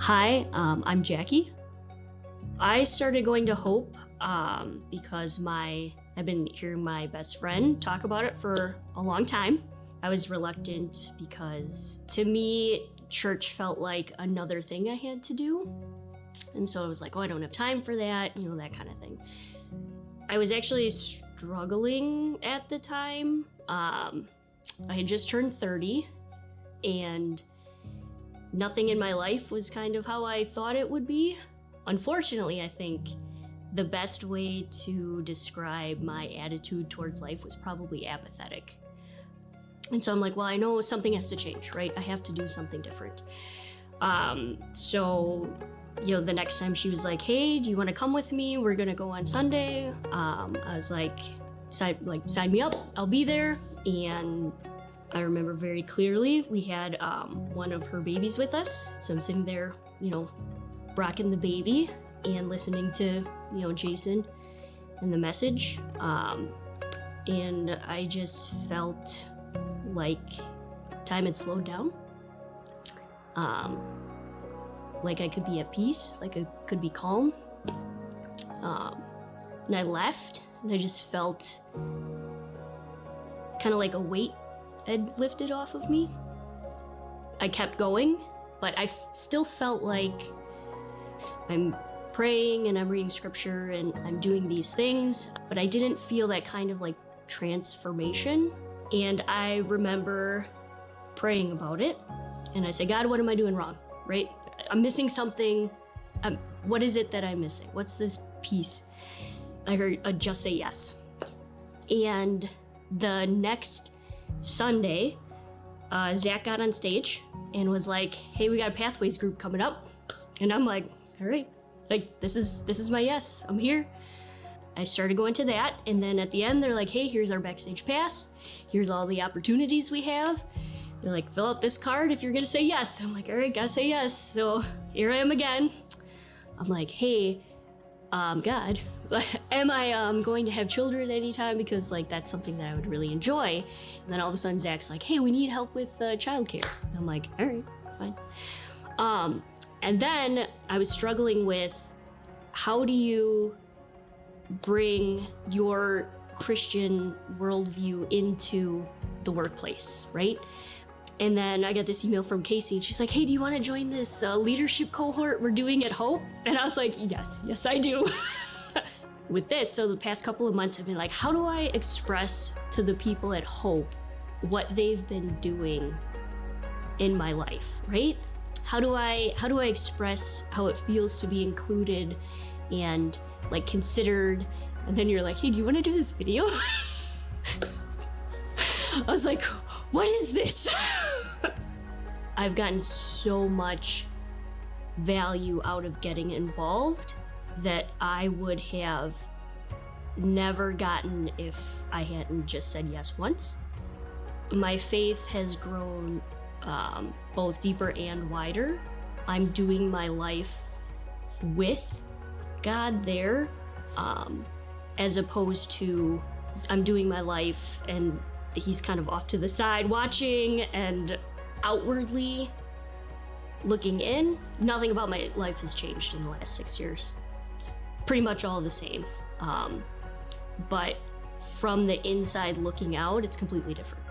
Hi, I'm Jackie. I started going to Hope because I've been hearing my best friend talk about it for a long time. I was reluctant because to me, church felt like another thing I had to do. And so I was like, oh, I don't have time for that, that kind of thing. I was actually struggling at the time. I had just turned 30 and nothing in my life was kind of how I thought it would be. Unfortunately, I think the best way to describe my attitude towards life was probably apathetic. And so I'm like, well, I know something has to change, right? I have to do something different. So the next time she was like, hey, do you want to come with me? We're going to go on Sunday. I was like, sign me up. I'll be there. And I remember very clearly we had one of her babies with us. So I'm sitting there, rocking the baby and listening to, Jason and the message. And I just felt like time had slowed down. Like I could be at peace, like I could be calm. And I left and I just felt kind of like a weight had lifted off of me. I kept going, but I still felt like I'm praying and I'm reading scripture and I'm doing these things, but I didn't feel that kind of like transformation. And I remember praying about it and I said, God, what am I doing wrong, right? I'm missing something. What is it that I'm missing? What's this piece? I heard just say yes. And the next Sunday, Zach got on stage and was like, hey, we got a Pathways group coming up. And I'm like, all right, like this is my yes, I'm here. I started going to that. And then at the end, they're like, hey, here's our backstage pass. Here's all the opportunities we have. They're like, fill out this card if you're gonna say yes. I'm like, all right, gotta say yes. So here I am again. I'm like, hey, God, am I going to have children anytime? Because that's something that I would really enjoy. And then all of a sudden Zach's like, hey, we need help with childcare. I'm like, all right, fine. And then I was struggling with how do you bring your Christian worldview into the workplace, right? And then I got this email from Casey and she's like, hey, do you want to join this leadership cohort we're doing at Hope? And I was like, yes, I do. With this, so the past couple of months I've been like, how do I express to the people at Hope what they've been doing in my life, right? How do I express how it feels to be included and considered? And then you're like, hey, do you want to do this video? I was like, what is this? I've gotten so much value out of getting involved that I would have never gotten if I hadn't just said yes once. My faith has grown both deeper and wider. I'm doing my life with God there, as opposed to I'm doing my life and he's kind of off to the side watching and outwardly looking in. Nothing about my life has changed in the last 6 years. It's pretty much all the same. But from the inside looking out, it's completely different.